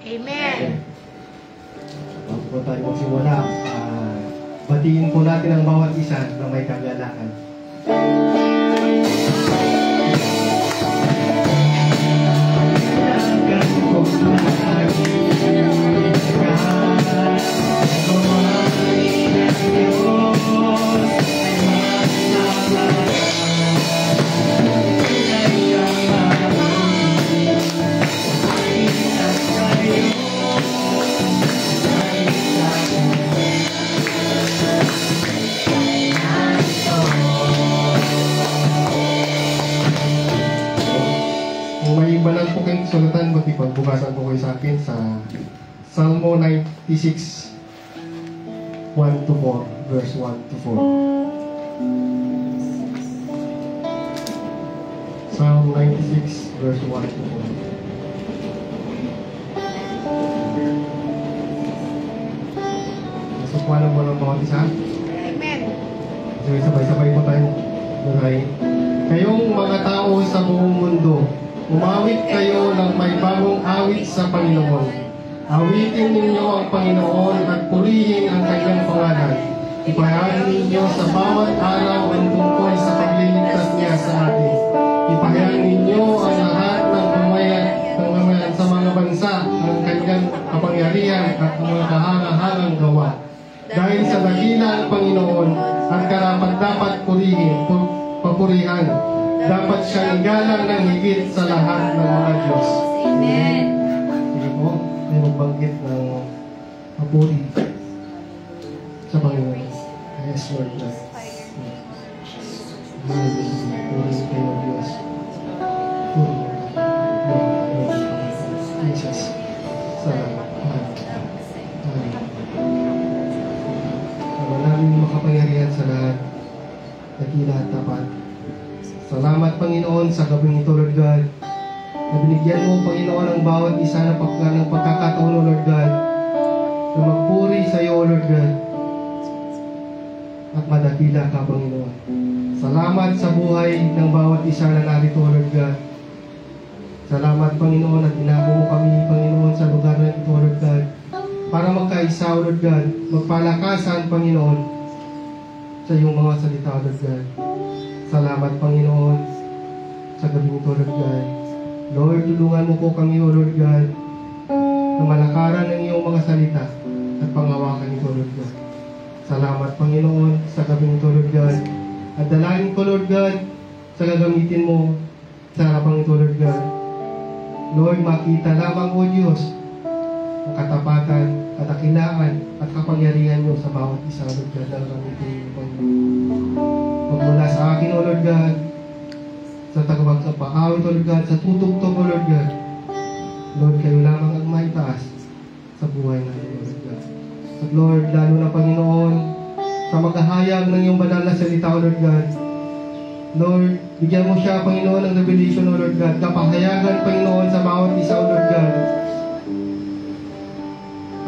Amen. Bago po tayo magsimula, batiin po natin ang bawat isa na may kagalakan. Sulatan, magpipagbukasan po kayo sa akin sa Salmo 96, 1 to 4, verse 1 to 4. Psalm 96, verse 1 to 4. Nasukuanan mo ng bawat isa? Amen. So, sabay-sabay po tayo. Okay. Kayong mga tao sa buong mundo, umawit kayo ng may bagong awit sa Panginoon. Awitin ninyo ang Panginoon at purihin ang kanyang pangalan. Ipahayag ninyo sa bawat araw ang tungkol sa pagliligtas niya sa atin. Ipahayag ninyo ang lahat ng pamayan sa mga bansa ang kanyang kapangyarihan at ang mga kahangahangang gawa. Dahil sa dakila ang Panginoon, ang karapat-dapat papurihan. Dapat siyang igalang ng higit sa lahat ng mga Diyos. Amen. Sige po, may magbanggit ng papuri sa Panginoon. Yes, Lord. Puri kayo, Diyos. Puri. Jesus. Salamat. Maraming makapangyarihan sa lahat. Dakila at tapat. Salamat, Panginoon, sa gabing ito, Lord God. Na binigyan mo, Panginoon, ang bawat isa ng pagkakataon, Lord God, na magpuri sa iyo, Lord God, at madakila ka, Panginoon. Salamat sa buhay ng bawat isa na narito, Lord God. Salamat, Panginoon, at inako mo kami, Panginoon, sa lugar na ito, Lord God, para magkaisa, Lord God, magpalakasan, Panginoon, sa iyong mga salita, Lord God. Salamat, Panginoon, sa gabing ito, Lord God. Lord, tulungan mo po kami, O Lord God, na malakaran ng iyong mga salita at panghawakan ito, Lord God. Salamat, Panginoon, sa gabing ito, Lord God. At dalangin ko, Lord God, sa gagamitin mo sa harapang ito, Lord God. Lord, makita lamang, O Diyos, ang katapatan, kadakilaan, at kapangyarihan mo sa bawat isa, Lord God, na gagamitin mo, Panginoon. Magmula sa akin, O Lord God, sa tagabag sa paawit, O Lord God, sa tutugtog, O Lord God. Lord, kayo lamang ang maitaas sa buhay natin, O Lord God. At Lord, lalo na, Panginoon, sa maghahayag ng iyong banal na salita, O Lord God. Lord, bigyan mo siya, Panginoon, ng revelation, O Lord God. Kapahayagan, Panginoon, sa bawat isa, O Lord God.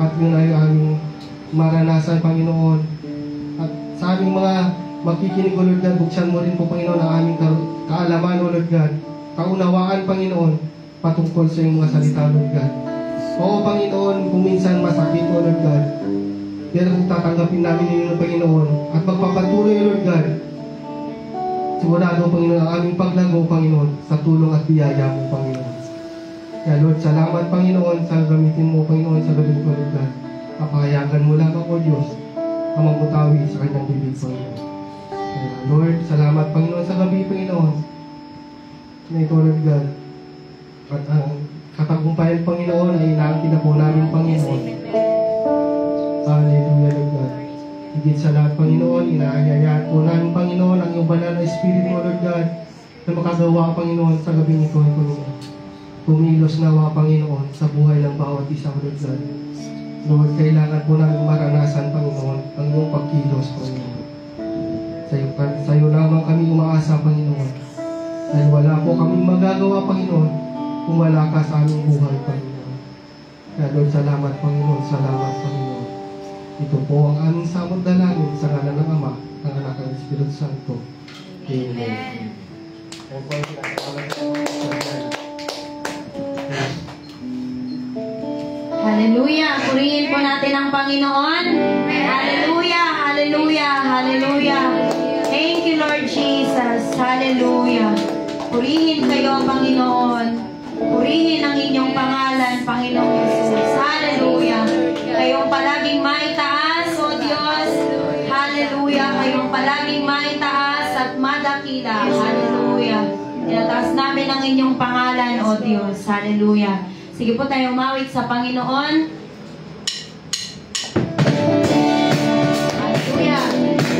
At yun ay aming maranasan, Panginoon. At sa aming mga makikinig, O Lord God, buksan mo rin po, Panginoon, ang aming kaalaman, O Lord God. Kaunawaan, Panginoon, patungkol sa iyong mga salita, Lord God. Oo, Panginoon, kung minsan masakit, O Lord God. Pero kung tatanggapin namin ninyo, Panginoon, at magpapatuloy, O Lord God, sigurado, Panginoon, ang aming paglago, Panginoon, sa tulong at biyaya mo, Panginoon. Kaya, Lord, salamat, Panginoon, sa gamitin mo, Panginoon, sa gabing ito, Lord God. Kapahayagan mo lang ako, Diyos, ang magmutawi sa kanyang bibig, Panginoon. Lord, salamat, Panginoon, sa gabi, Panginoon, na ito, Lord God. At ang katagumpayan, Panginoon, ay inaangkin na po namin, Panginoon. Hallelujah, Lord God. Higit sa lahat, Panginoon, inaayayaan po namin, Panginoon, ang iyong banal na Espiritu mo, Lord God, na makagawa, Panginoon, sa gabing ito, Panginoon. Pumilos nawa, Panginoon, sa buhay ng bawat isa, Lord God. Lord, kailangan po namin maranasan, Panginoon, ang iyong pagkilos, Panginoon. Sa iyo lamang kami umaasa, Panginoon. Dahil wala po kaming magagawa, Panginoon, kung wala ka sa aming buhay, Panginoon. Kaya Lord, salamat, Panginoon. Salamat, Panginoon. Ito po ang aming samot dalangin sa ngalan ng Ama, ng Anak ng Espiritu Santo. Amen. Hallelujah. Purihin po natin ang Panginoon. Hallelujah, hallelujah, hallelujah. Thank you, Lord Jesus. Hallelujah. Purihin kayo, Panginoon. Purihin ang inyong pangalan, Panginoon Jesus. Hallelujah. Kayong palaging maitaas, O Diyos. Hallelujah. Kayong palaging maitaas at madakila. Hallelujah. Tinataas namin ang inyong pangalan, O Diyos. Hallelujah. Sige po tayo umawit sa Panginoon. Hallelujah. Hallelujah.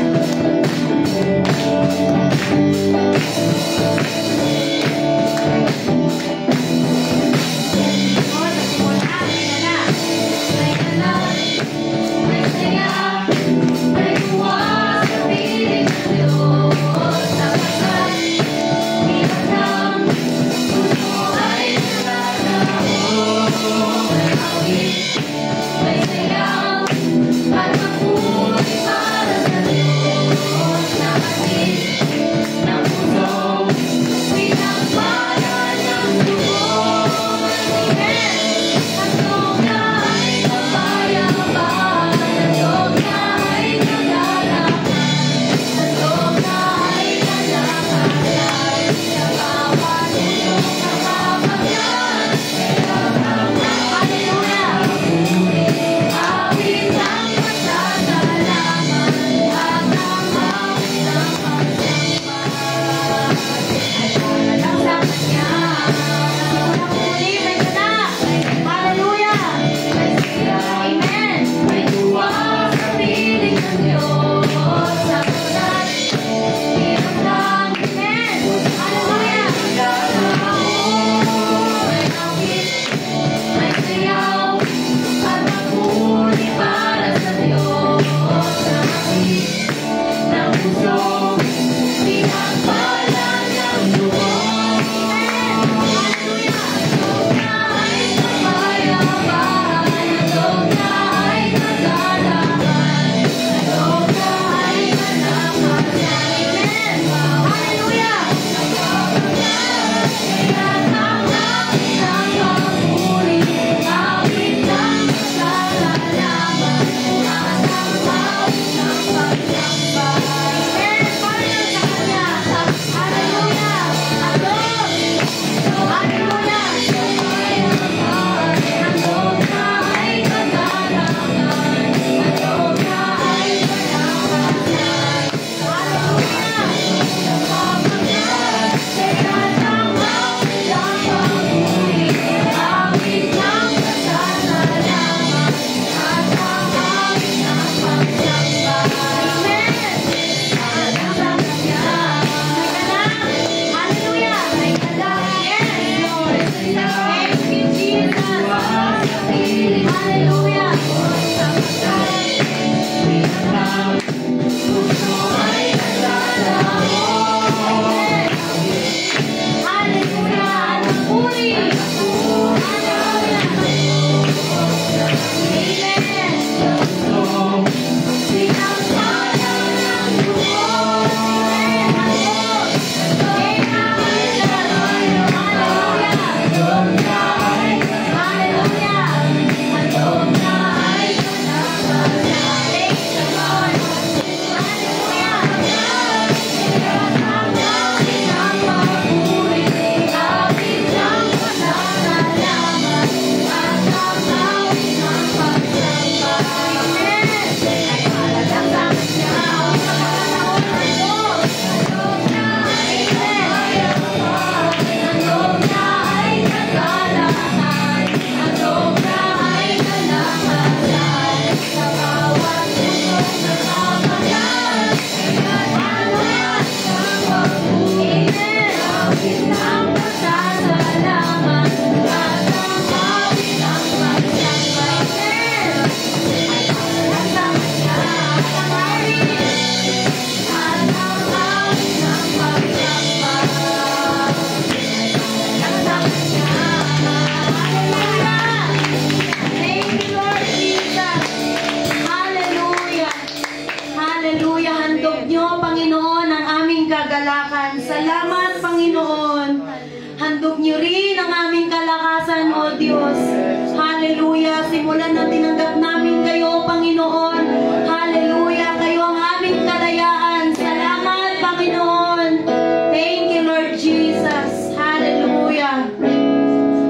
simulan na tinanggap namin kayo, Panginoon. Hallelujah. Kayo ang aming kalayaan. Salamat, Panginoon. Thank you, Lord Jesus. Hallelujah.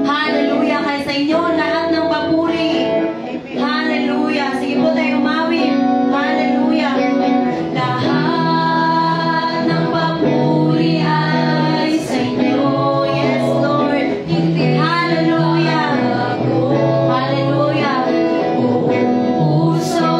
Hallelujah. Kaya sa inyo, lahat ng papuri. Hallelujah. Sige po tayo umawit. Hallelujah. Lahat ng papuri ay sa inyo. Yes, Lord. Hallelujah. Hallelujah. Buong puso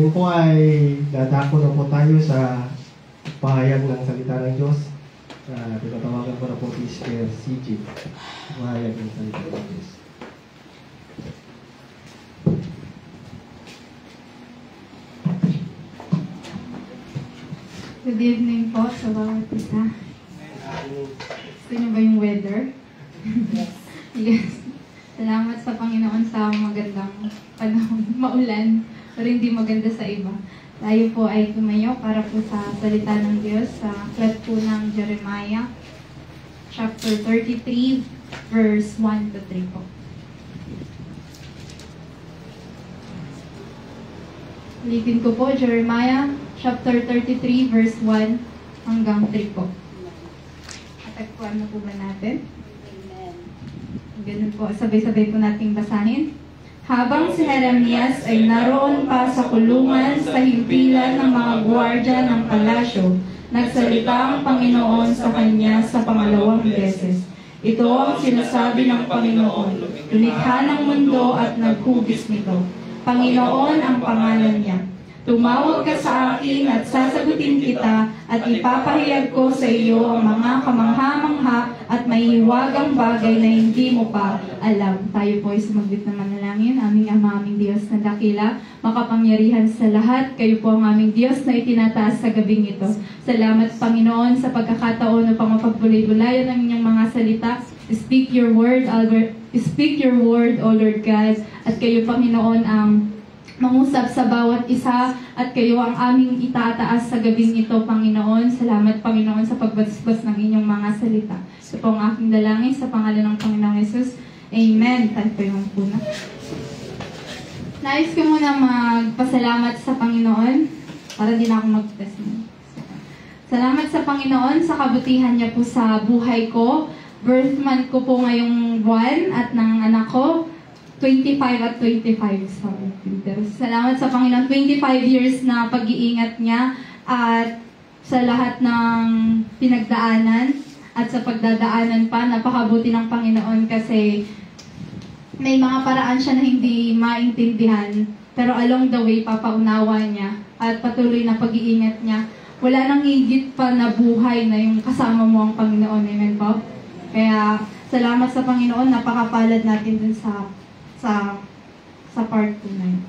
Ngayon po ay dadako na po tayo sa pahayag ng salita ng Diyos. Tinatawagan ko na po si CJ. Pahayag ng salita ng Diyos. Good evening po sa bawat isa. Gusto niyo ba yung weather? Yes. Salamat sa Panginoon sa magandang panahon. Maulan, pero hindi maganda sa iba. Tayo po ay tumayo para po sa salita ng Diyos sa aklat po ng Jeremiah, chapter 33, verse 1 to 3 po. Ulitin ko po, Jeremiah, chapter 33, verse 1 hanggang 3 po. Atagpuan na po ba natin? Ganun po, sabay-sabay po nating basahin. Habang si Jeremias ay naroon pa sa kulungan sa himpilan ng mga gwardya ng palasyo, nagsalita ang Panginoon sa kanya sa pangalawang beses. Ito ang sinasabi ng Panginoon, lulikha ng mundo at naghugis nito. Panginoon ang pangalan niya. Tumawag ka sa akin at sasagutin kita at ipapahayag ko sa iyo ang mga kamangha-mangha at mahiwagang bagay na hindi mo pa alam. Tayo po ay sumagbit na manalangin. Aming Ama, aming Diyos na dakila, makapangyarihan sa lahat. Kayo po ang aming Diyos na itinataas sa gabing ito. Salamat, Panginoon, sa pagkakataon upang mapagbulay-bulayan ng inyong mga salita. Speak your word, O Lord God. At kayo, Panginoon, ang mangusap sa bawat isa at kayo ang aming itataas sa gabing ito, Panginoon. Salamat, Panginoon, sa pagbasbas ng inyong mga salita. Ito po ang aking dalangin sa pangalan ng Panginoong Yesus. Amen. Tayo po yung puna. Nais ko muna magpasalamat sa Panginoon para din ako mag-test. Salamat sa Panginoon sa kabutihan niya po sa buhay ko. Birth month ko po ngayong buwan at ng anak ko. 25 at 25. Sorry, Peter. Salamat sa Panginoon. 25 years na pag-iingat niya at sa lahat ng pinagdaanan at sa pagdadaanan pa, napakabuti ng Panginoon kasi may mga paraan siya na hindi maintindihan pero along the way, papaunawa niya at patuloy na pag-iingat niya. Wala nang higit pa na buhay na yung kasama mo ang Panginoon. Amen po? Kaya salamat sa Panginoon, napakapalad natin dun sa part 2 na yun.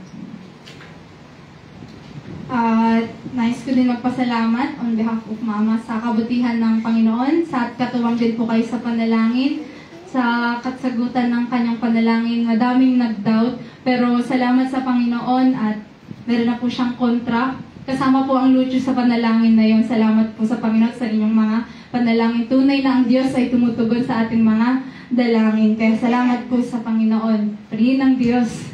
At nais ko din magpasalamat on behalf of Mama sa kabutihan ng Panginoon, sa katuwang din po kayo sa panalangin, sa katsagutan ng kanyang panalangin. Madaming nag-doubt, pero salamat sa Panginoon at meron na po siyang kontra. Kasama po ang Lucio sa panalangin na yun. Salamat po sa Panginoon sa inyong mga panalangin. Tunay na ang Diyos ay tumutugon sa ating mga dalangin. Kaya salamat po sa Panginoon. Purihin ng Diyos.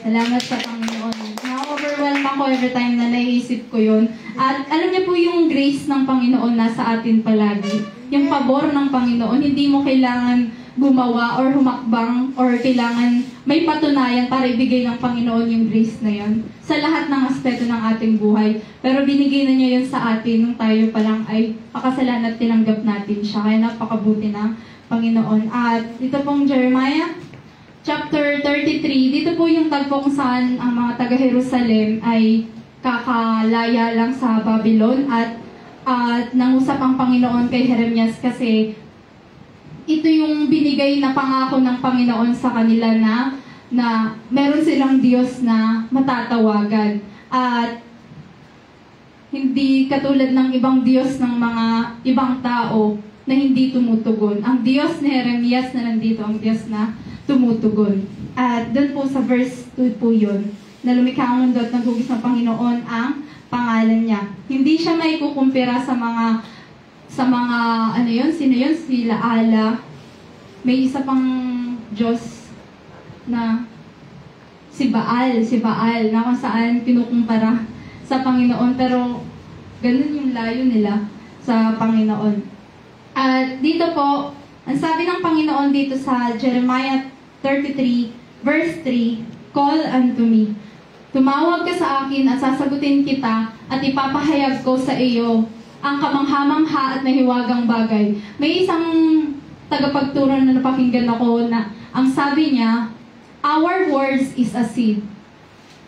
Salamat sa Panginoon. Na-overwhelm ako every time na naisip ko yun. At alam niyo po yung grace ng Panginoon nasa atin palagi. Yung pabor ng Panginoon. Hindi mo kailangan gumawa or humakbang or kailangan may patunayan para ibigay ng Panginoon yung grace na yun sa lahat ng aspeto ng ating buhay. Pero binigay na niya yun sa atin nung tayo pa lang ay pakasalan at tinanggap natin siya. Kaya napakabuti ng Panginoon. At ito pong Jeremiah, chapter 33, dito po yung tagpo kung saan ang mga taga-Jerusalem ay kakalaya lang sa Babylon at nangusap ang Panginoon kay Jeremias kasi ito yung binigay na pangako ng Panginoon sa kanila na meron silang Diyos na matatawagan. At hindi katulad ng ibang Diyos ng mga ibang tao na hindi tumutugon. Ang Diyos ni Jeremias na nandito, ang Diyos na tumutugon. At doon po sa verse 2 po yun, na lumikha ang mundo at naghugis ng Panginoon ang pangalan niya. Hindi siya may kukumpira sa mga ano yun, sino yun? Sila Ala. May isa pang Diyos na si Baal, na kung saan kinukumpara sa Panginoon. Pero ganun yung layo nila sa Panginoon. At dito po, ang sabi ng Panginoon dito sa Jeremiah 33, verse 3, Call unto me. Tumawag ka sa akin at sasagutin kita at ipapahayag ko sa iyo ang kamangha-mangha at nahiwagang bagay. May isang tagapagturo na napakinggan ako na ang sabi niya, our words is a seed.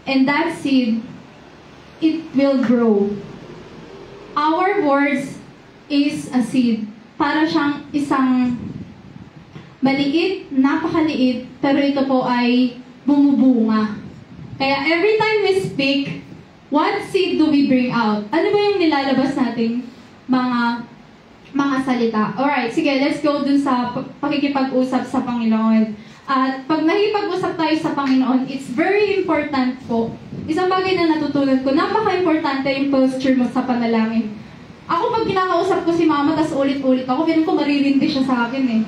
And that seed will grow. Our words is a seed. Para siyang isang maliit, napakaliit, pero ito po ay bumubunga. Kaya every time we speak, what seed do we bring out? Ano ba yung nilalabas nating mga salita? Alright, sige, let's go dun sa pakikipag-usap sa Panginoon. At pag nakipag-usap tayo sa Panginoon, it's very important po. Isang bagay na natutunan ko, napaka-importante yung posture mo sa panalangin. Ako pag kinakausap ko si Mama, tas ulit-ulit ako, feeling ko maririndi siya sa akin eh.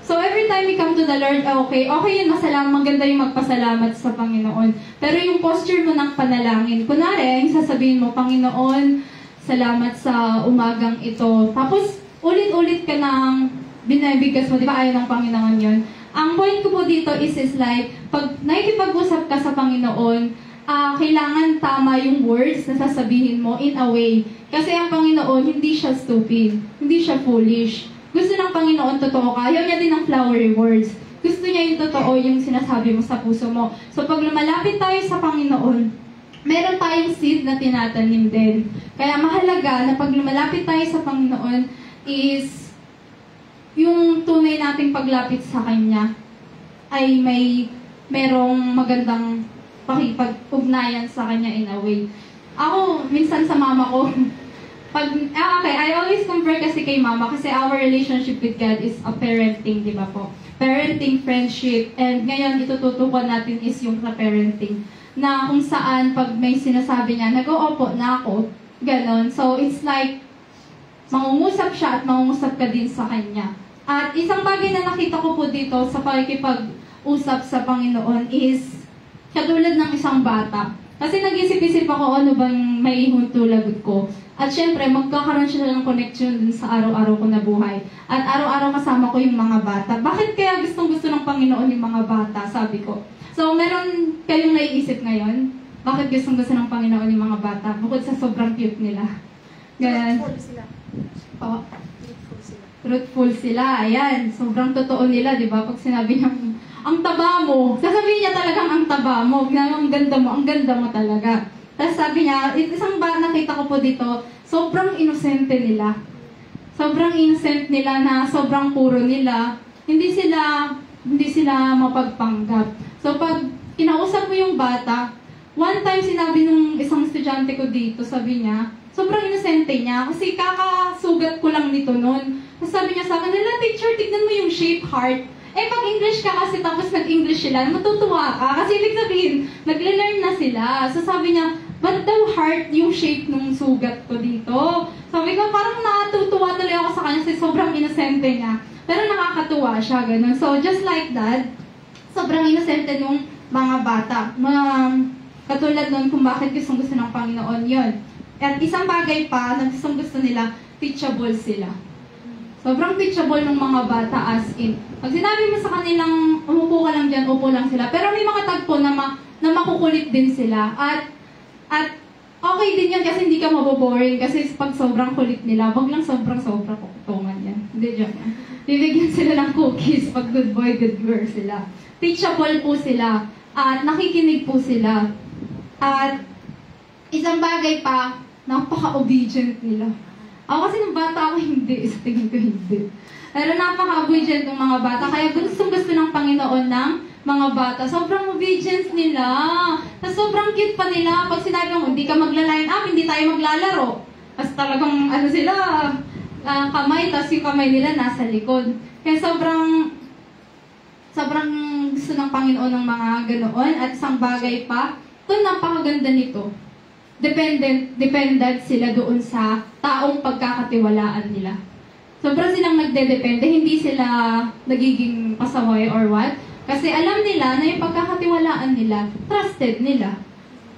So every time we come to the Lord, okay yun, maganda yung magpasalamat sa Panginoon. Pero yung posture mo ng panalangin, kunwari, yung sasabihin mo, Panginoon, salamat sa umagang ito. Tapos, ulit-ulit ka nang binabigas mo, di ba ayaw ng Panginoon yun? Ang point ko po dito is like, pag nakikipag-usap ka sa Panginoon, kailangan tama yung words na sasabihin mo in a way. Kasi ang Panginoon, hindi siya stupid, hindi siya foolish. Gusto ng Panginoon, totoo ka. Ayaw niya din ng flowery words. Gusto niya yung totoo, yung sinasabi mo sa puso mo. So pag lumalapit tayo sa Panginoon, meron tayong seed na tinatanim din. Kaya mahalaga na pag lumalapit tayo sa Panginoon is yung tunay nating paglapit sa Kanya ay merong magandang pakipag-ugnayan sa Kanya in a way. Ako, minsan sa mama ko, I always compare kasi kay mama kasi our relationship with God is a parenting, di ba po? Parenting, friendship, and ngayon itututukan natin is yung sa parenting. Na kung saan pag may sinasabi niya, nag-oopo na ako, ganon. So it's like, mangungusap siya at mangungusap ka din sa Kanya. At isang bagay na nakita ko po dito sa pakikipag-usap sa Panginoon is katulad ng isang bata. Kasi nag-isip-isip ako ano bang may huntulagot ko. At syempre, magkakaroon siya ng connection dun sa araw-araw ko na buhay. At araw-araw kasama ko yung mga bata. Bakit kaya gustong-gusto ng Panginoon yung mga bata? Sabi ko. So, meron kayong naiisip ngayon? Bakit gustong-gusto ng Panginoon yung mga bata? Bukod sa sobrang cute nila. Ganyan. Truthful sila. Oh. Truthful sila. Truthful sila. Ayan. Sobrang totoo nila, di ba? Pag sinabi niya, ang taba mo. Sasabihin niya talagang ang taba mo. Ang ganda mo talaga. Tapos sabi niya, isang nakita ko po dito, sobrang inosente nila. Sobrang innocent nila na sobrang puro nila. Hindi sila mapagpanggap. So pag kinausap mo yung bata, one time sinabi nung isang estudyante ko dito, sabi niya, sobrang inosente niya kasi kakasugat ko lang nito noon. Tapos sabi niya sa akin, teacher, tignan mo yung shape heart. Eh, pag English ka kasi tapos nag-English sila, matutuwa ka. Kasi ibig sabihin, nagle-learn na sila. So sabi niya, ba't daw heart yung shape nung sugat ko dito? Sabi ko, parang natutuwa tuloy ako sa kanya kasi sobrang inosente niya. Pero nakakatuwa siya, ganun. So just like that, sobrang inosente nung mga bata. Katulad nun kung bakit gustong-gusto ng Panginoon yun. At isang bagay pa na gustong-gusto nila, teachable sila. Sobrang teachable ng mga bata as in. Pag sinabi mo sa kanilang, umupo ka lang dyan, upo lang sila. Pero may mga tagpo na makukulit din sila. At okay din yan kasi hindi ka maboboring. Kasi pag sobrang kulit nila, wag lang sobrang-sobra kukutungan yan. Hindi dyan. Bibigyan sila ng cookies pag good boy, good girl sila. Teachable po sila. At nakikinig po sila. At isang bagay pa, napaka-obedient nila. Ako kasi nung bata ako hindi, sa tingin ko hindi. Pero napaka-obedient ng mga bata, kaya gusto ng Panginoon ng mga bata. Sobrang obedient nila. Tapos sobrang cute pa nila. Pag sinabi mo, hindi ka magla-line up, hindi tayo maglalaro. Tapos talagang, kamay, tapos yung kamay nila nasa likod. Kaya sobrang gusto ng Panginoon ng mga ganoon. At isang bagay pa, ito napakaganda nito. Dependent sila doon sa taong pagkakatiwalaan nila. Sobrang silang nagdedepende, hindi sila nagiging pasaway or what. Kasi alam nila na yung pagkakatiwalaan nila, trusted nila.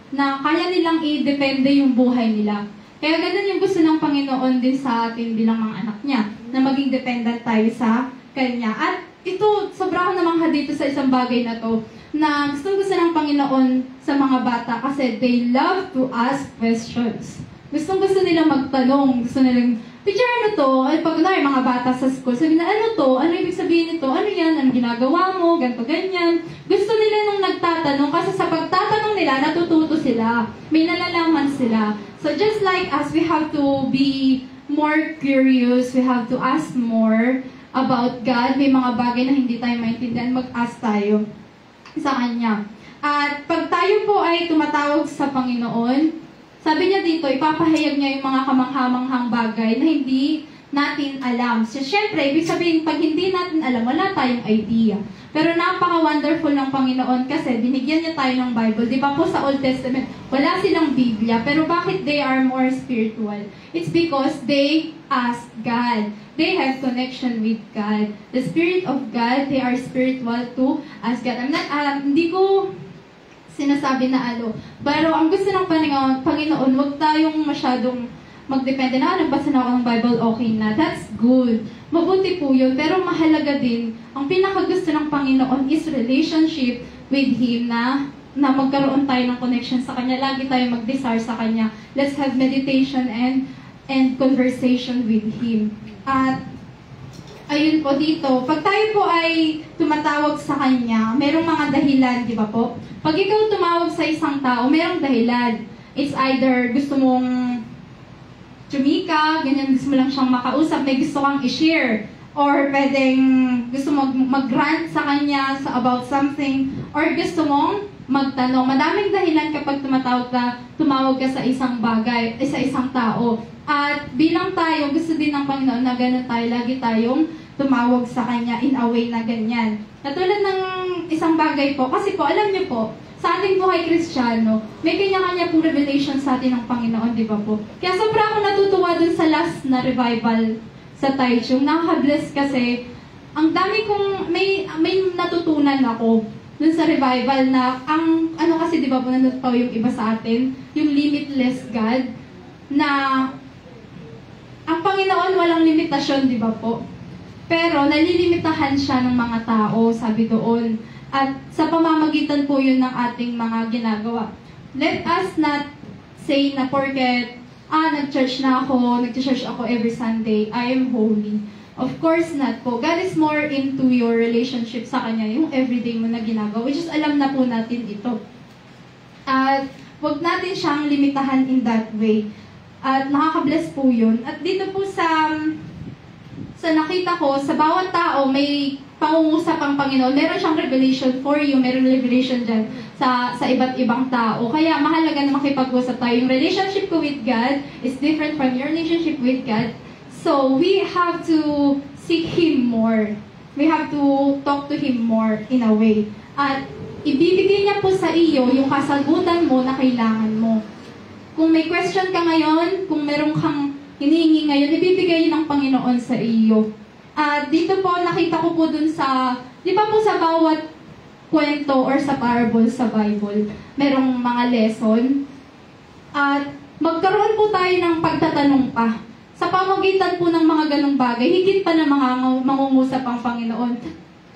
Na kaya nilang i-depende yung buhay nila. Kaya ganun yung gusto ng Panginoon din sa atin bilang mga anak niya, na maging dependent tayo sa Kanya. At ito, sobra ako namangha dito sa isang bagay na to, na gusto ng Panginoon sa mga bata kasi they love to ask questions. Gusto nila magtanong, gusto nilang teacher, ano to? Ay, pag na mga bata sa school, sabi na, ano to? Ano ibig sabihin nito? Ano yan? Ano ginagawa mo? Ganto, ganyan. Gusto nila nung nagtatanong kasi sa pagtatanong nila, natututo sila. May nalalaman sila. So just like us, we have to be more curious. We have to ask more about God. May mga bagay na hindi tayo maintindihan, mag-ask tayo sa Kanya. At pag tayo po ay tumatawag sa Panginoon, sabi niya dito, ipapahayag niya yung mga kamanghamanghang bagay na hindi natin alam. So, syempre, ibig sabihin, pag hindi natin alam, wala tayong idea. Pero napaka-wonderful ng Panginoon kasi binigyan niya tayo ng Bible. Di ba po sa Old Testament, wala silang Biblia. Pero bakit they are more spiritual? It's because they ask God. They have connection with God. The Spirit of God, they are spiritual to ask God. Hindi ko sinasabi na ano. Pero ang gusto ng Panginoon, huwag tayong masyadong magdepende na, nagbasa na ako ng Bible, okay na. That's good. Mabuti po yun. Pero mahalaga din, ang pinakagusto ng Panginoon is relationship with Him na magkaroon tayo ng connection sa Kanya. Lagi tayo mag-desire sa Kanya. Let's have meditation and conversation with Him. At ayun po dito, pag tayo po ay tumatawag sa Kanya, merong mga dahilan, di ba po? Pag ikaw tumawag sa isang tao, merong dahilan. It's either gusto mong tumika, ganyan, gusto mo lang siyang makausap, may gusto kang i-share. Or pwedeng gusto mo mag-rant sa Kanya about something. Or gusto mong magtanong. Madaming dahilan kapag tumawag ka sa isang bagay, sa isang tao. At bilang tayo, gusto din ng Panginoon na gano'n tayo, lagi tayong tumawag sa Kanya in a way na ganyan. Katulad ng isang bagay po, kasi po, alam niyo po, sa ating buhay Kristiyano, may kanya-kanya pong revelation sa atin ng Panginoon, di ba po? Kaya sobra ako natutuwa dun sa last na revival sa Taichung. Nakaka-bless kasi, ang dami kong, may natutunan ako dun sa revival na, ano kasi di ba po, nanataw yung iba sa atin, yung limitless God, na ang Panginoon walang limitasyon, di ba po? Pero nalilimitahan siya ng mga tao, sabi doon. At sa pamamagitan po yun ng ating mga ginagawa. Let us not say na porket, nag-church ako every Sunday, I am holy. Of course not po. God is more into your relationship sa Kanya, yung everyday mo na ginagawa, which is alam na po natin ito. At wag natin siyang limitahan in that way. At nakaka-bless po yun. At dito po sa nakita ko, sa bawat tao may pangungusap ang Panginoon. Meron siyang revelation for you, meron revelation dyan sa iba't ibang tao. Kaya mahalaga na makipag-usap tayo. Yung relationship ko with God is different from your relationship with God. So, we have to seek Him more. We have to talk to Him more in a way. At ibibigay niya po sa iyo yung kasagutan mo na kailangan mo. Kung may question ka ngayon, kung meron kang hinihingi ngayon, ibibigay ng Panginoon sa iyo. At dito po, nakita ko po dun sa, di ba po sa bawat kwento or sa parable sa Bible, merong mga lesson. At magkaroon po tayo ng pagtatanong pa. Sa pamagitan po ng mga ganong bagay, higit pa na mangungusap ang Panginoon.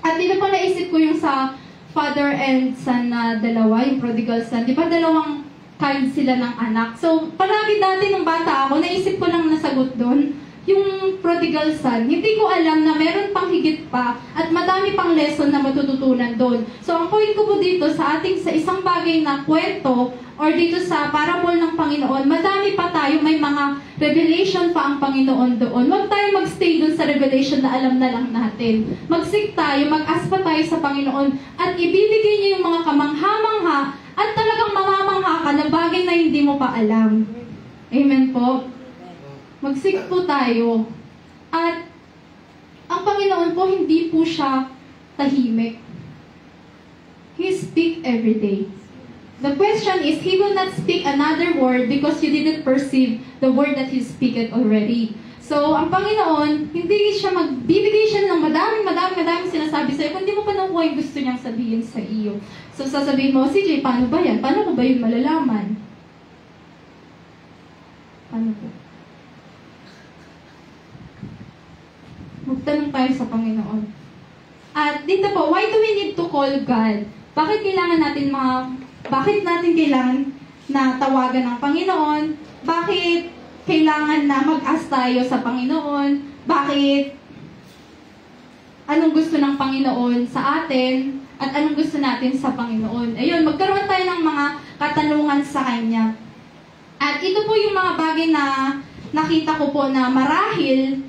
At dito po naisip ko yung sa father and son na dalawa, yung prodigal son. Di ba dalawang kind sila ng anak? So, palagi dati nung bata ako, naisip ko lang nasagot doon, yung prodigal son, hindi ko alam na meron pang higit pa at madami pang lesson na matututunan doon. So, ang point ko po dito sa isang bagay na kwento or dito sa parable ng Panginoon, madami pa tayo, may mga revelation pa ang Panginoon doon. Huwag tayo magstay doon sa revelation na alam na lang natin. Mag-seek tayo, mag-ask pa tayo sa Panginoon at ibibigay niya yung mga kamangha-mangha at talagang mamamangha ka na bagay na hindi mo pa alam. Amen po? Mag-seek po tayo. At ang Panginoon po, hindi po siya tahimik. He speaks every day. The question is, He will not speak another word because you didn't perceive the word that He speaketh already. So, ang Panginoon, hindi siya magbibigay siya ng madaming sinasabi sa'yo kung hindi mo pa nakuha yung gusto niyang sabihin sa iyo. So, sasabihin mo, CJ, paano ba yan? Paano ko ba yun malalaman? Paano po? Magtanong tayo sa Panginoon. At dito po, why do we need to call God? Bakit natin kailangan na tawagan ng Panginoon? Bakit kailangan na mag-ask tayo sa Panginoon? Bakit? Anong gusto ng Panginoon sa atin? At anong gusto natin sa Panginoon? Ayun, magkaroon tayo ng mga katanungan sa Kanya. At ito po yung mga bagay na nakita ko po na marahil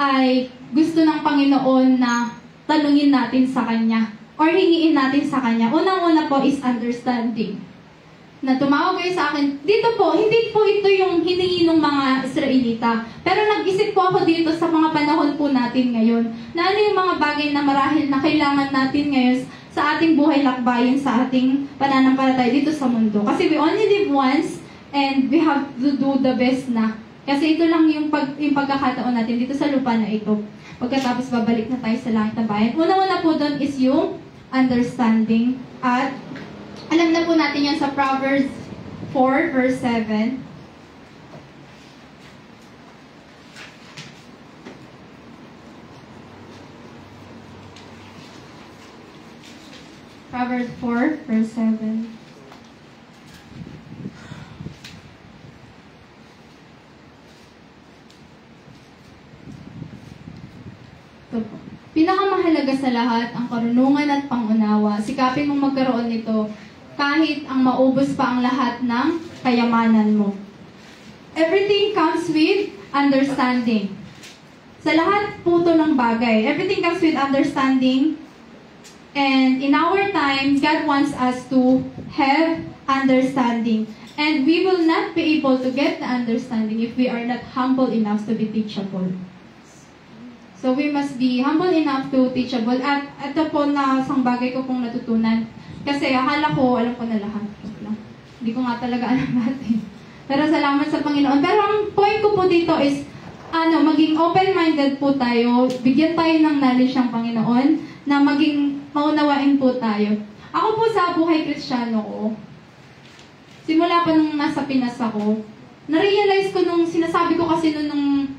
ay gusto ng Panginoon na tanungin natin sa Kanya or hingiin natin sa Kanya. Unang-una po is understanding. Na tumawag kayo sa akin, dito po, hindi po ito yung hiningi ng mga Israelita. Pero nag-isip po ako dito sa mga panahon po natin ngayon, na ano yung mga bagay na marahil na kailangan natin ngayon sa ating buhay lakbayin, sa ating pananampalataya dito sa mundo. Kasi we only live once, and we have to do the best na. Kasi ito lang yung pagkakataon natin dito sa lupa na ito. Pagkatapos babalik na tayo sa langit na bayan. Una-una po doon is yung understanding. At alam na po natin yan sa Proverbs 4 verse 7. Proverbs 4 verse 7. Pinakamahalaga sa lahat ang karunungan at pangunawa. Sikapin mong magkaroon nito kahit ang maubos pa ang lahat ng kayamanan mo. Everything comes with understanding. Sa lahat po to ng bagay, everything comes with understanding. And in our time, God wants us to have understanding. And we will not be able to get the understanding if we are not humble enough to be teachable. So we must be humble enough to teachable. At ito po na isang bagay ko pong natutunan. Kasi akala ko, alam ko na lahat. Hindi ko nga talaga alam natin. Pero salamat sa Panginoon. Pero ang point ko po dito is, maging open-minded po tayo. Bigyan tayo ng knowledge ng Panginoon na maging maunawain po tayo. Ako po sa buhay Kristiyano ko, simula pa nung nasa Pinas ako, na-realize ko nung sinasabi ko kasi nung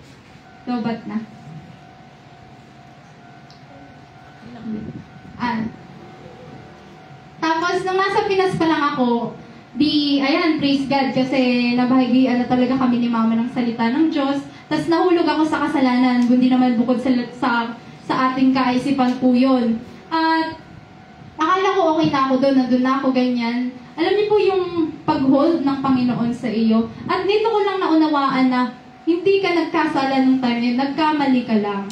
lobat na. Tapos, nung nasa Pinas pa lang ako, praise God, kasi nabahagian na talaga kami ni Mama ng salita ng Diyos. Tapos nahulog ako sa kasalanan, kundi naman bukod sa ating kaisipan po yun. At akala ko okay na ako doon, nandun na ako ganyan. Alam niyo po yung pag-hold ng Panginoon sa iyo. At dito ko lang naunawaan na hindi ka nagkasala nung time yun, nagkamali ka lang.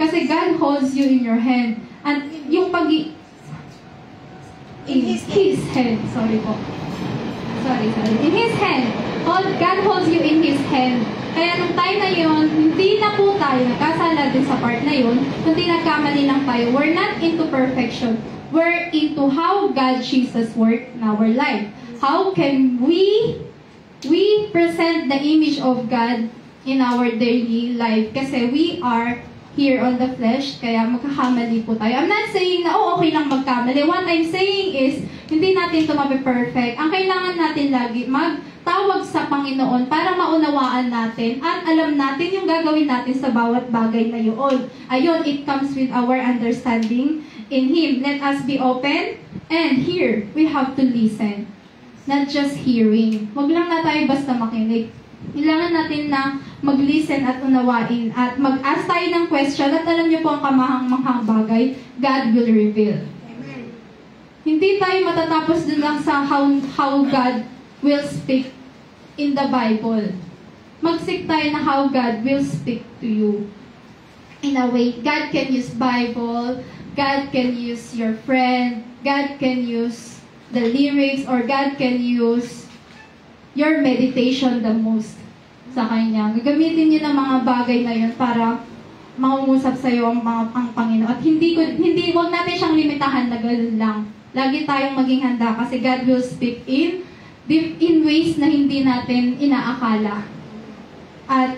Kasi God holds you in your hand. And yung in His hand. Sorry po. Sorry. In His hand. God holds you in His hand. Kaya nung time na yun, hindi na po tayo nagkasala din sa part na yun, kundi nagkamali lang tayo. We're not into perfection. We're into how God Jesus work in our life. How can we present the image of God in our daily life? Kasi we are here on the flesh, kaya magkakamali po tayo. I'm not saying na, okay lang magkamali. What I'm saying is, hindi natin ito mape-perfect. Ang kailangan natin lagi, magtawag sa Panginoon para maunawaan natin at alam natin yung gagawin natin sa bawat bagay na yun. Ayun, it comes with our understanding in Him. Let us be open and hear. We have to listen. Not just hearing. Huwag lang na tayo basta makinig. Kailangan natin na mag-listen at unawain at mag-ask tayo ng question at alam niyo po ang kamahang-manghang bagay, God will reveal. Amen. Hindi tayo matatapos dun lang sa how God will speak in the Bible. Mag-seek tayo na how God will speak to you. In a way, God can use Bible, God can use your friend, God can use the lyrics, or God can use your meditation the most sa Kanya. Gagamitin niyo ng mga bagay na yun para mangungusap sa iyo ang Panginoon. At wag natin siyang limitahan na gano'n lang. Lagi tayong maging handa kasi God will speak in ways na hindi natin inaakala. At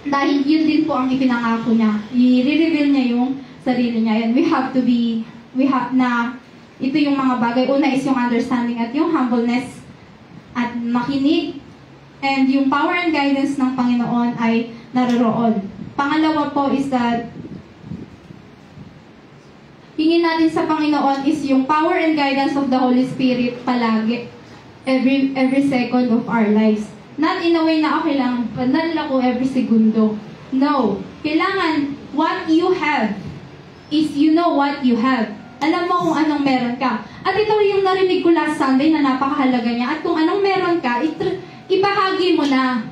dahil yun din po ang ipinangako niya. I-reveal niya yung sarili niya. And ito yung mga bagay. Una is yung understanding at yung humbleness at makinig, and yung power and guidance ng Panginoon ay naroroon. Pangalawa po is that hingin natin sa Panginoon is yung power and guidance of the Holy Spirit palagi, every second of our lives. Not in a way na okay lang, panal ako every segundo. No. Kailangan, what you have is you know what you have. Alam mo kung anong meron ka. At ito yung narinig ko last Sunday na napakahalaga niya. At kung anong meron ka, ibahagi mo na.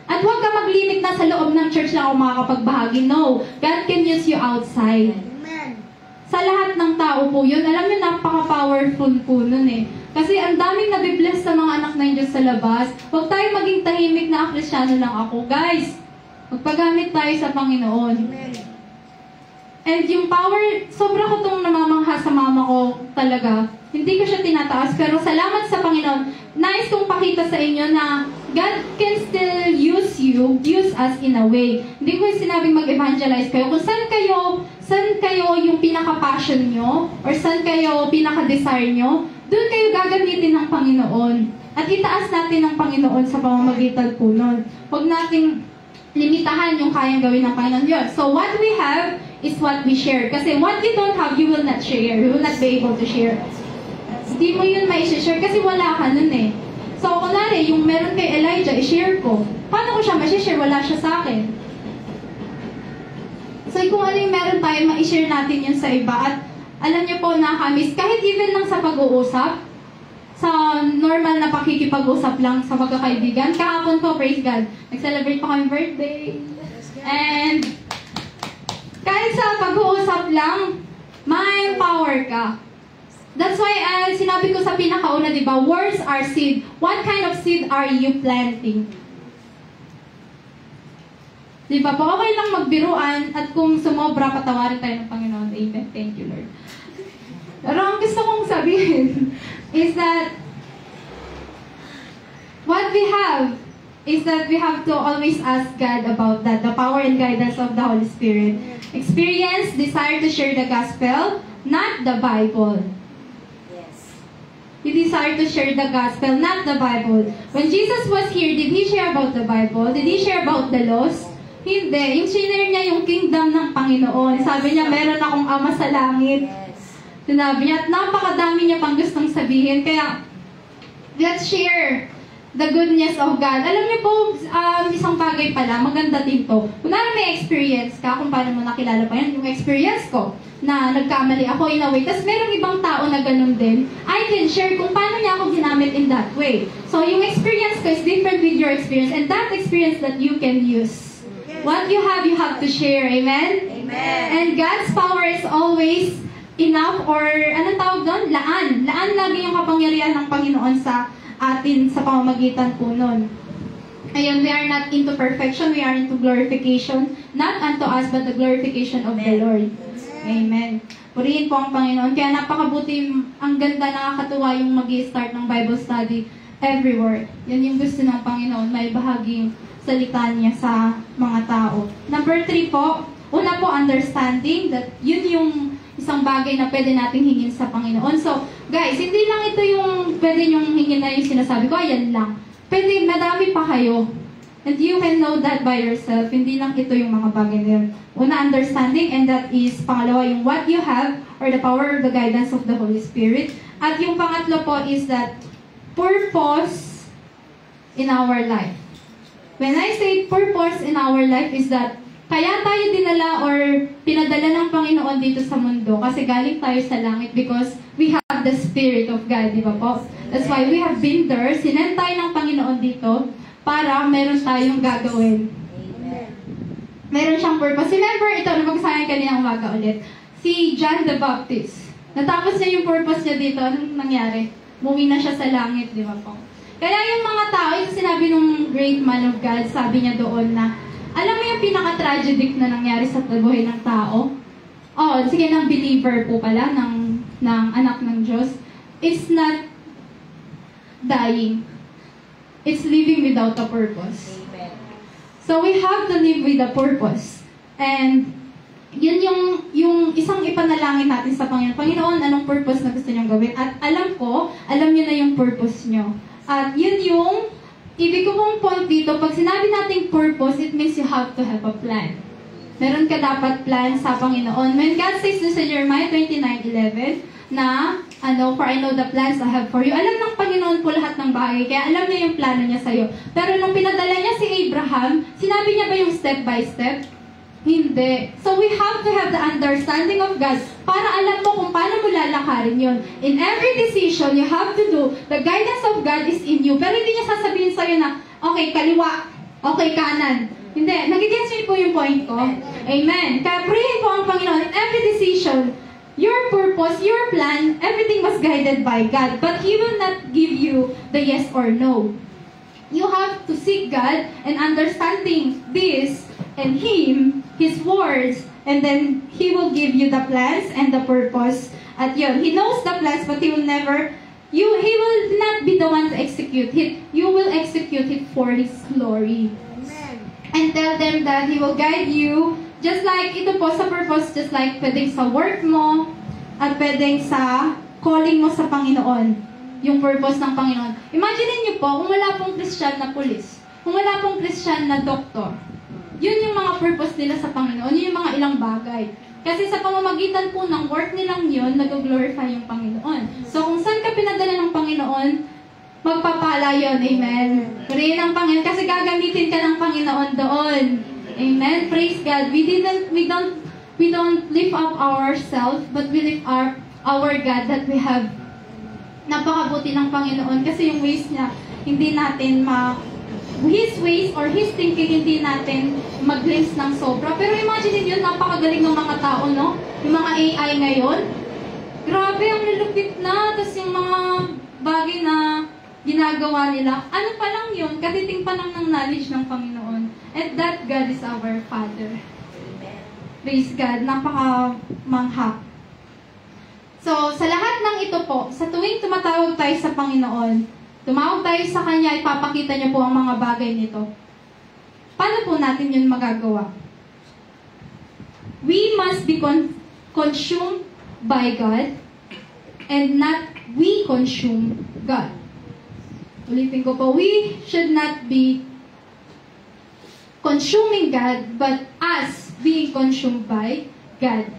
At huwag ka mag-limit na sa loob ng church lang ako makakapagbahagi. No. God can use you outside. Amen. Sa lahat ng tao po yun. Alam niyo, napaka-powerful po nun eh. Kasi ang daming nabibless sa mga anak ng Diyos sa labas. Huwag tayo maging tahimik na Kristiyano lang ako. Guys, magpagamit tayo sa Panginoon. Amen. And yung power, sobra ko itong namamangha sa mama ko talaga. Hindi ko siya tinataas, pero salamat sa Panginoon. Nais kong pakita sa inyo na God can still use us in a way. Hindi ko yung sinabing mag-evangelize kayo. Kung saan kayo yung pinaka-passion nyo, or saan kayo pinaka-desire nyo, doon kayo gagamitin ng Panginoon. At itaas natin ng Panginoon sa pamamagitan po nun. Huwag nating limitahan yung kayang gawin ng Panginoon yun. So what we have is what we share. Kasi what you don't have, you will not share. You will not be able to share. Hindi mo yun mai-share kasi wala ka nun eh. So, kunwari, yung meron kay Elijah, i-share ko. Paano ko siya ma-share? Wala siya sa akin. So, kung ano yung meron tayo, ma-share natin yun sa iba. At alam niyo po, nakamiss, kahit even lang sa pag-uusap, sa normal na pakikipag-usap lang sa magkakaibigan. Kahapon po, praise God, nag-celebrate pa kami birthday. And kahit sa pag-uusap lang, may power ka. That's why sinabi ko sa pinakauna, di ba, words are seed. What kind of seed are you planting? Di ba po, okay lang magbiruan at kung sumobra, patawarin tayo ng Panginoon. Amen. Thank you, Lord. Pero ang gusto kong sabihin is that what we have is that we have to always ask God about that, the power and guidance of the Holy Spirit. Experience, desire to share the gospel, not the Bible. Yes. You desire to share the gospel, not the Bible. When Jesus was here, did He share about the Bible? Did He share about the laws? Hindi. Yung sinare niya yung kingdom ng Panginoon. Sabi niya, meron akong Ama sa langit. Yes. Sinabi niya, at napakadami niya pang gustong sabihin. Kaya, let's share the goodness of God. Alam niyo po, isang bagay pala, maganda din to. Kunwari may experience ka, kung paano mo nakilala pa yan, yung experience ko, na nagkamali ako in a way. Tapos merong ibang tao na ganun din, I can share kung paano niya ako ginamit in that way. So, yung experience ko is different with your experience, and that experience that you can use. What you have to share. Amen? Amen. And God's power is always enough, or anong tawag doon? Laan. Laan lagi yung kapangyarihan ng Panginoon sa atin sa pamamagitan po nun. Ayun, we are not into perfection, we are into glorification, not unto us, but the glorification of the Lord. Amen. Purihin po ang Panginoon. Kaya napakabuti, ang ganda, nakakatuwa yung mag-i-start ng Bible study everywhere. Yan yung gusto ng Panginoon, may bahaging salita niya sa mga tao. Number 3 po, una po, understanding that yun yung isang bagay na pwede nating hingin sa Panginoon. So, guys, hindi lang ito yung pwede nyong hingin na yung sinasabi ko, ayan lang. Pwede, madami pa kayo. And you can know that by yourself. Hindi lang ito yung mga bagay na yun. Una, understanding, and that is, pangalawa, yung what you have, or the power of the guidance of the Holy Spirit. At yung pangatlo po is that purpose in our life. When I say purpose in our life is that kaya tayo dinala or pinadala ng Panginoon dito sa mundo kasi galing tayo sa langit because we have the Spirit of God, di ba po? That's why we have been there. Sinend tayo ng Panginoon dito para meron tayong gagawin. Amen. Meron siyang purpose. Remember, ito, nabagsayan kanina umaga ulit. Si John the Baptist. Natapos niya yung purpose niya dito. Anong nangyari? Umuwi na siya sa langit, di ba po? Kaya yung mga tao, yung sinabi ng great man of God, sabi niya doon na, alam mo yung pinaka-tragic na nangyari sa buhay ng tao? Oh, sige, ng believer po pala, ng anak ng Diyos, is not dying. It's living without a purpose. Amen. So we have to live with a purpose. And yun yung isang ipanalangin natin sa Panginoon. Panginoon, anong purpose na gusto niyong gawin? At alam niyo na yung purpose niyo. At yun yung ibig ko pong point dito, pag sinabi nating purpose, it means you have to have a plan. Meron ka dapat plan sa Panginoon. When God says this in Jeremiah 29:11, na, for I know the plans I have for you. Alam ng Panginoon po lahat ng bagay, kaya alam niya yung plano niya sa'yo. Pero nung pinadala niya si Abraham, sinabi niya ba yung step by step? Hindi. So we have to have the understanding of God para alam mo kung paano mo lalakarin yun. In every decision you have to do, the guidance of God is in you. Pero hindi niya sasabihin sa'yo na, okay, kaliwa, okay, kanan. Hindi. Nagigets niyo po yung point ko? Amen. Kaya prayin po ang Panginoon in every decision, your purpose, your plan, everything was guided by God. But He will not give you the yes or no. You have to seek God and understanding this and Him, His words, and then He will give you the plans and the purpose. At yun, He knows the plans, but He will never, He will not be the one to execute it. You will execute it for His glory. Amen. And tell them that He will guide you, just like ito po sa purpose, just like pwedeng sa work mo, at pwedeng sa calling mo sa Panginoon, yung purpose ng Panginoon. Imagine niyo po, kung wala pong Christian na pulis, kung wala pong Christian na doktor, yun yung mga purpose nila sa Panginoon, yun yung mga ilang bagay. Kasi sa pamamagitan po ng work nilang yun, nag-glorify yung Panginoon. So kung saan ka pinadala ng Panginoon, magpapala yun. Amen. Pray ng Panginoon kasi gagamitin ka ng Panginoon doon. Amen. Praise God. We don't lift up ourselves, but we lift our God that we have. Napakabuti ng Panginoon kasi yung ways niya, hindi natin His ways or His thinking, hindi natin mag-glimpse ng sobra. Pero imagine yun, napakagaling ng mga tao, no? Yung mga AI ngayon. Grabe, ang lulupit na. Tapos yung mga bagay na ginagawa nila. Ano pa lang yun? Katiting pa lang ng knowledge ng Panginoon. And that God is our Father. Praise God. Napaka-manghap. So, sa lahat ng ito po, sa tuwing tumatawag tayo sa Panginoon, tumawag tayo sa Kanya, ipapakita niya po ang mga bagay nito. Paano po natin yun magagawa? We must be consumed by God and not we consume God. Ulitin ko po, we should not be consuming God, but us being consumed by God.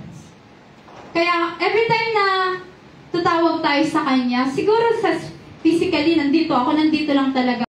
Kaya, every time na tutawag tayo sa Kanya, siguro physically, nandito lang talaga